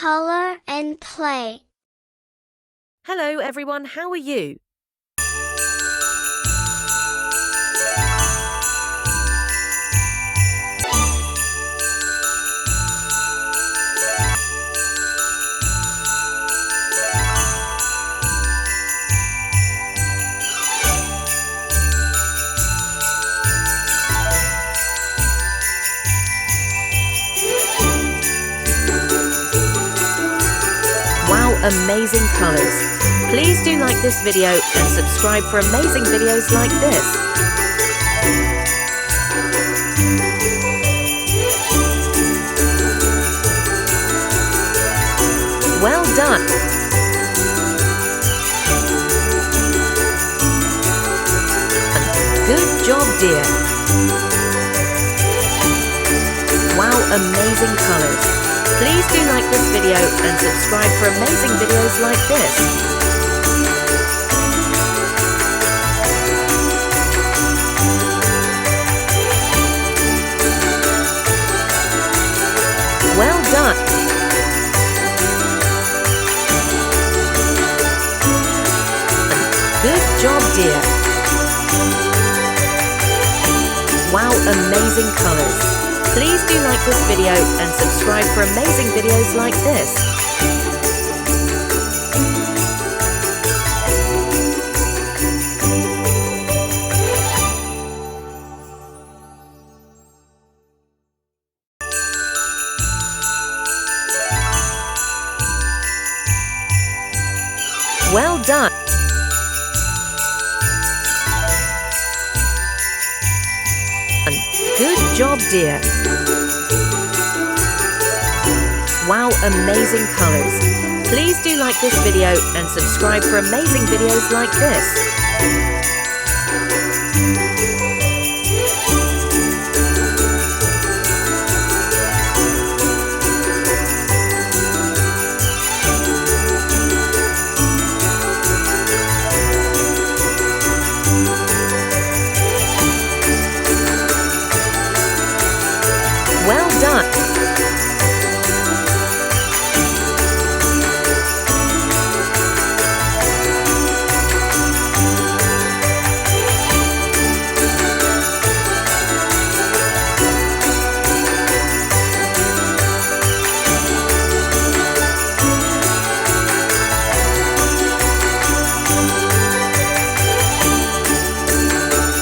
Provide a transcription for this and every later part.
color and play. Hello everyone, how are you? Wow, amazing colors! Please do like this video and subscribe for amazing videos like this. Well done! Good job, dear! Wow, amazing colors! Please do like this video and subscribe for amazing videos like this. Well done! Good job, dear! Wow, amazing colors! Please do like this video and subscribe for amazing videos like this. Well done! Good job, dear! Wow, amazing colors! Please do like this video and subscribe for amazing videos like this. Well done!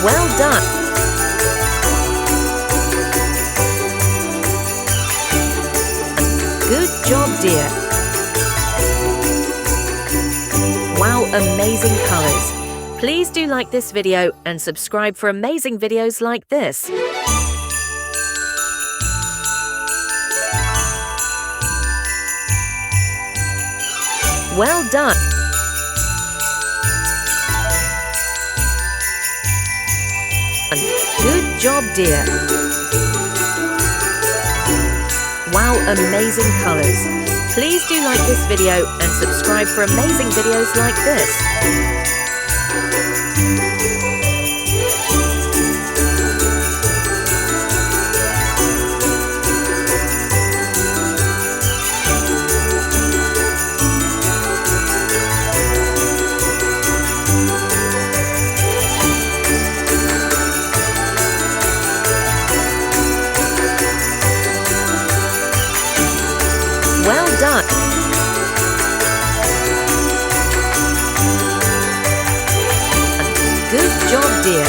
Well done! Good job, dear! Wow, amazing colors! Please do like this video and subscribe for amazing videos like this. Well done! Good job, dear! Wow, amazing colors! Please do like this video and subscribe for amazing videos like this. Well done! Good job, dear!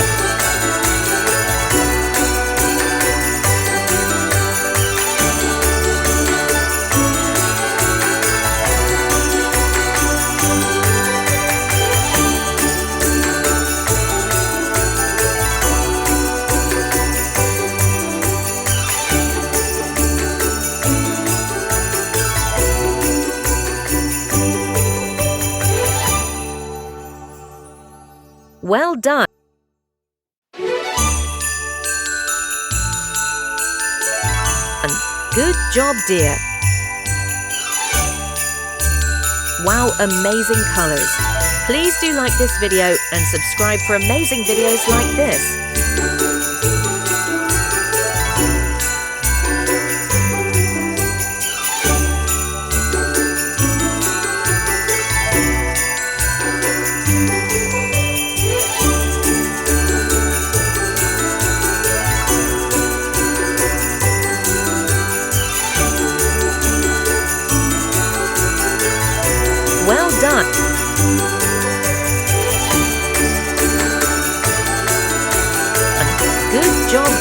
Well done! Good job, dear! Wow, amazing colors! Please do like this video and subscribe for amazing videos like this.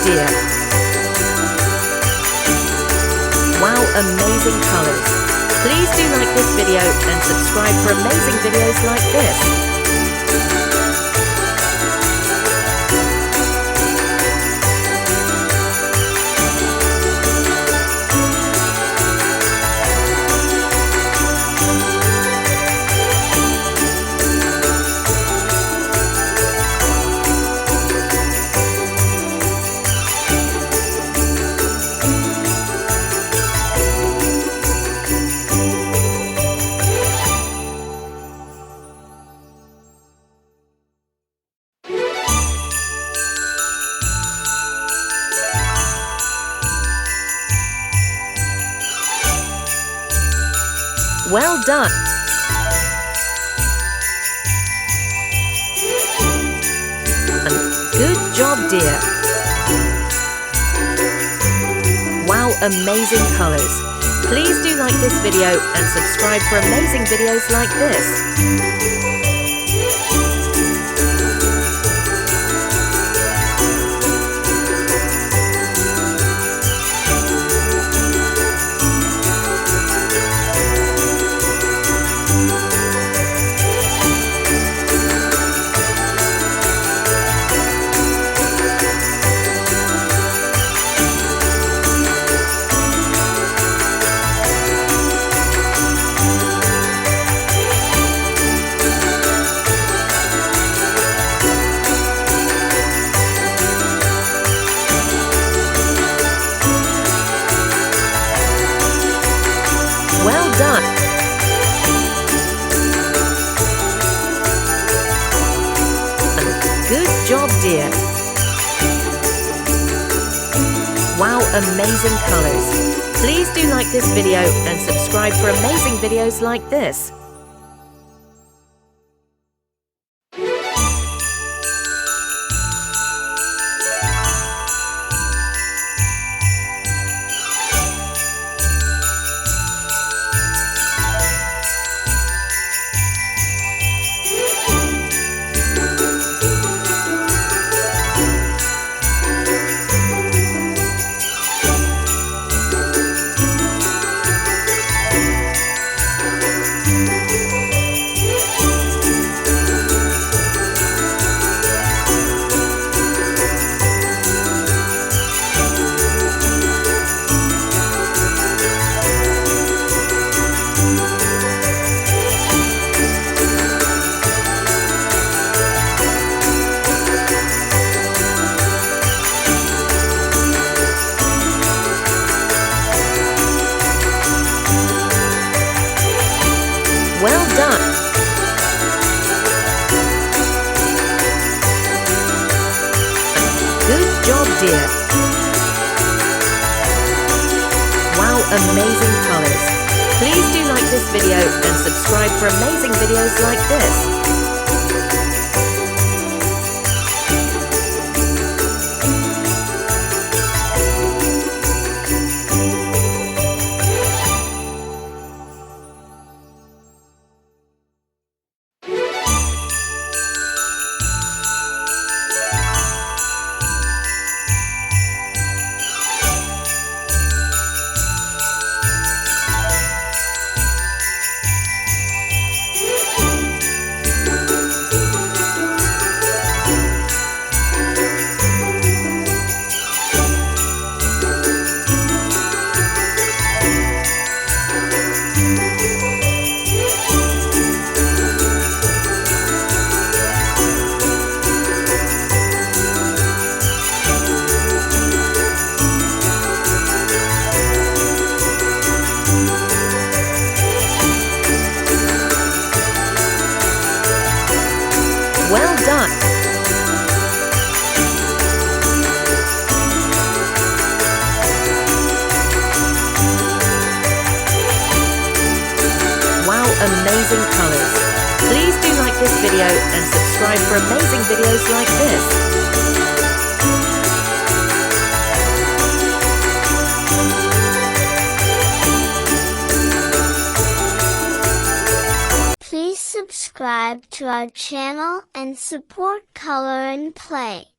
dear! Wow, amazing colors! Please do like this video and subscribe for amazing videos like this. Well done! And good job, dear! Wow, amazing colors! Please do like this video and subscribe for amazing videos like this. Well done! And good job, dear! Wow, amazing colors! Please do like this video and subscribe for amazing videos like this. Well done! Good job, dear! Wow, amazing colors! Please do like this video and subscribe for amazing videos like this. Well done! Wow, amazing colors! Please do like this video and subscribe for amazing videos like this. Please subscribe to our channel and support Color and Play.